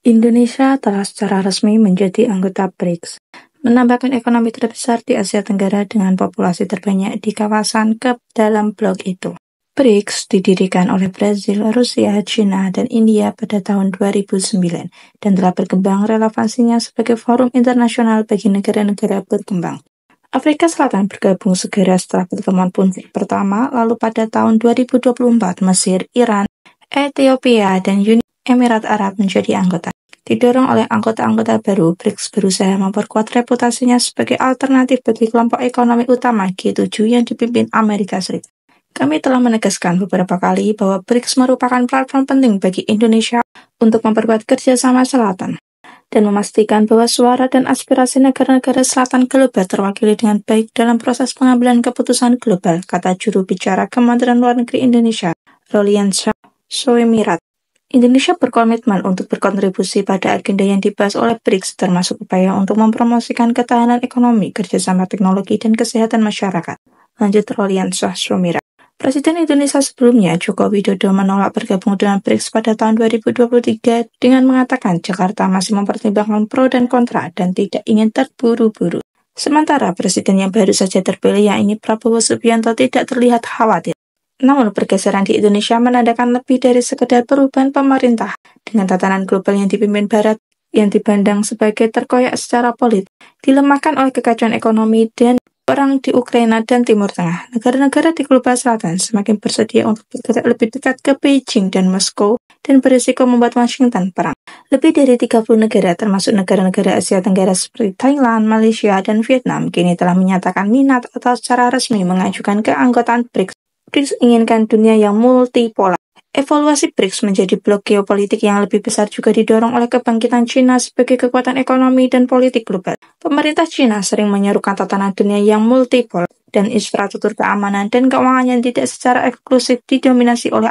Indonesia telah secara resmi menjadi anggota BRICS, menambahkan ekonomi terbesar di Asia Tenggara dengan populasi terbanyak di kawasan dalam blok itu. BRICS didirikan oleh Brazil, Rusia, China, dan India pada tahun 2009 dan telah berkembang relevansinya sebagai forum internasional bagi negara-negara berkembang. Afrika Selatan bergabung segera setelah pertemuan puncak pertama, lalu pada tahun 2024 Mesir, Iran, Ethiopia, dan Uni Emirat Arab menjadi anggota. Didorong oleh anggota-anggota baru, BRICS berusaha memperkuat reputasinya sebagai alternatif bagi kelompok ekonomi utama G7 yang dipimpin Amerika Serikat. Kami telah menegaskan beberapa kali bahwa BRICS merupakan platform penting bagi Indonesia untuk memperkuat kerjasama selatan dan memastikan bahwa suara dan aspirasi negara-negara selatan global terwakili dengan baik dalam proses pengambilan keputusan global, kata juru bicara Kementerian Luar Negeri Indonesia, Rolian Soemirat. Indonesia berkomitmen untuk berkontribusi pada agenda yang dibahas oleh BRICS, termasuk upaya untuk mempromosikan ketahanan ekonomi, kerjasama teknologi, dan kesehatan masyarakat. Lanjut Rolian Soemirat. Presiden Indonesia sebelumnya, Joko Widodo, menolak bergabung dengan BRICS pada tahun 2023 dengan mengatakan Jakarta masih mempertimbangkan pro dan kontra dan tidak ingin terburu-buru. Sementara Presiden yang baru saja terpilih, yakni Prabowo Subianto, tidak terlihat khawatir. Namun pergeseran di Indonesia menandakan lebih dari sekedar perubahan pemerintah dengan tatanan global yang dipimpin Barat yang dipandang sebagai terkoyak secara politik, dilemahkan oleh kekacauan ekonomi dan perang di Ukraina dan Timur Tengah. Negara-negara di global selatan semakin bersedia untuk bergerak lebih dekat ke Beijing dan Moskow dan berisiko membuat Washington perang. Lebih dari 30 negara termasuk negara-negara Asia Tenggara seperti Thailand, Malaysia, dan Vietnam kini telah menyatakan minat atau secara resmi mengajukan keanggotaan BRICS. BRICS inginkan dunia yang multipolar. Evaluasi BRICS menjadi blok geopolitik yang lebih besar juga didorong oleh kebangkitan China sebagai kekuatan ekonomi dan politik global. Pemerintah China sering menyerukan tatanan dunia yang multipolar dan infrastruktur keamanan dan keuangan yang tidak secara eksklusif didominasi oleh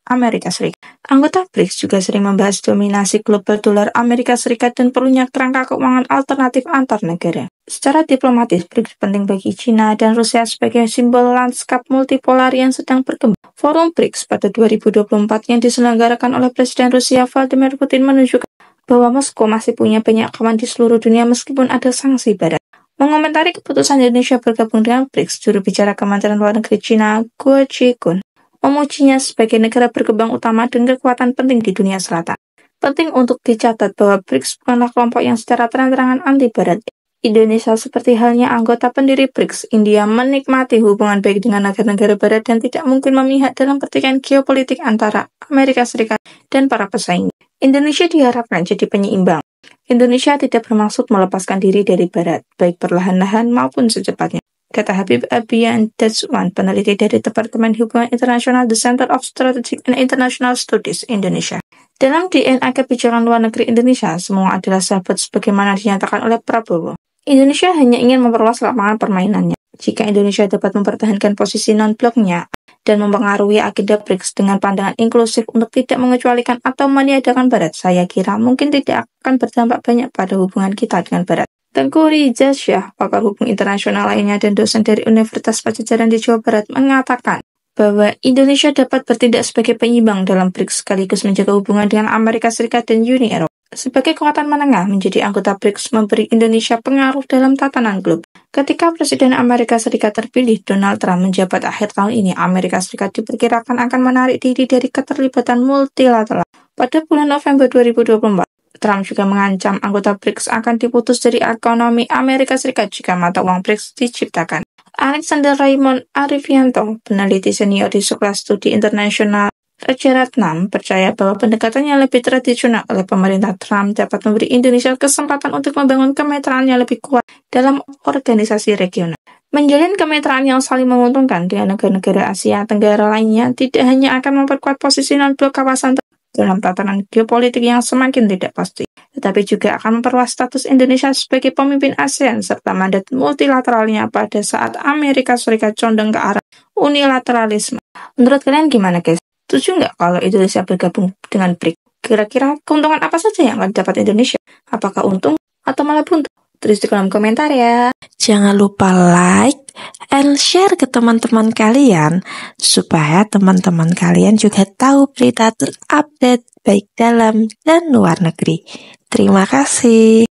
Amerika Serikat. Anggota BRICS juga sering membahas dominasi global dolar Amerika Serikat dan perlunya kerangka keuangan alternatif antar negara. Secara diplomatis, BRICS penting bagi China dan Rusia sebagai simbol lanskap multipolar yang sedang berkembang. Forum BRICS pada 2024 yang diselenggarakan oleh Presiden Rusia Vladimir Putin menunjukkan bahwa Moskow masih punya banyak kawan di seluruh dunia meskipun ada sanksi Barat. Mengomentari keputusan Indonesia bergabung dengan BRICS, juru bicara Kementerian Luar Negeri China, Guo Jikun, memujinya sebagai negara berkembang utama dan kekuatan penting di dunia selatan. Penting untuk dicatat bahwa BRICS bukanlah kelompok yang secara terang-terangan anti-Barat. Indonesia seperti halnya anggota pendiri BRICS, India menikmati hubungan baik dengan negara-negara Barat dan tidak mungkin memihak dalam pertikaian geopolitik antara Amerika Serikat dan para pesaing. Indonesia diharapkan jadi penyeimbang. Indonesia tidak bermaksud melepaskan diri dari Barat, baik perlahan-lahan maupun secepatnya, kata Habib Abian Dadzwan, peneliti dari Departemen Hubungan Internasional The Center of Strategic and International Studies Indonesia. Dalam DNA kebijakan luar negeri Indonesia, semua adalah sahabat sebagaimana dinyatakan oleh Prabowo. Indonesia hanya ingin memperluas lapangan permainannya. Jika Indonesia dapat mempertahankan posisi non-bloknya dan mempengaruhi agenda BRICS dengan pandangan inklusif untuk tidak mengecualikan atau meniadakan Barat, saya kira mungkin tidak akan berdampak banyak pada hubungan kita dengan Barat. Tengku Riza Syah, pakar hubungan internasional lainnya dan dosen dari Universitas Pajajaran di Jawa Barat, mengatakan bahwa Indonesia dapat bertindak sebagai penyeimbang dalam BRICS sekaligus menjaga hubungan dengan Amerika Serikat dan Uni Eropa. Sebagai kekuatan menengah, menjadi anggota BRICS memberi Indonesia pengaruh dalam tatanan global. Ketika Presiden Amerika Serikat terpilih, Donald Trump menjabat akhir tahun ini, Amerika Serikat diperkirakan akan menarik diri dari keterlibatan multilateral. Pada bulan November 2024, Trump juga mengancam anggota BRICS akan diputus dari ekonomi Amerika Serikat jika mata uang BRICS diciptakan. Alexander Raymond Arifianto, peneliti senior di Sekolah Studi Internasional Rajaratnam, percaya bahwa pendekatannya lebih tradisional oleh pemerintah Trump dapat memberi Indonesia kesempatan untuk membangun kemitraan yang lebih kuat dalam organisasi regional. Menjalin kemitraan yang saling menguntungkan dengan negara-negara Asia Tenggara lainnya tidak hanya akan memperkuat posisi non-blok kawasan dalam tatanan geopolitik yang semakin tidak pasti, tetapi juga akan memperluas status Indonesia sebagai pemimpin ASEAN serta mandat multilateralnya pada saat Amerika Serikat condong ke arah unilateralisme. Menurut kalian gimana, guys? Setuju nggak kalau Indonesia bergabung dengan BRICS? Kira-kira keuntungan apa saja yang akan dapat Indonesia? Apakah untung atau malah buntu? Tulis di kolom komentar ya. Jangan lupa like and share ke teman-teman kalian supaya teman-teman kalian juga tahu berita terupdate baik dalam dan luar negeri. Terima kasih.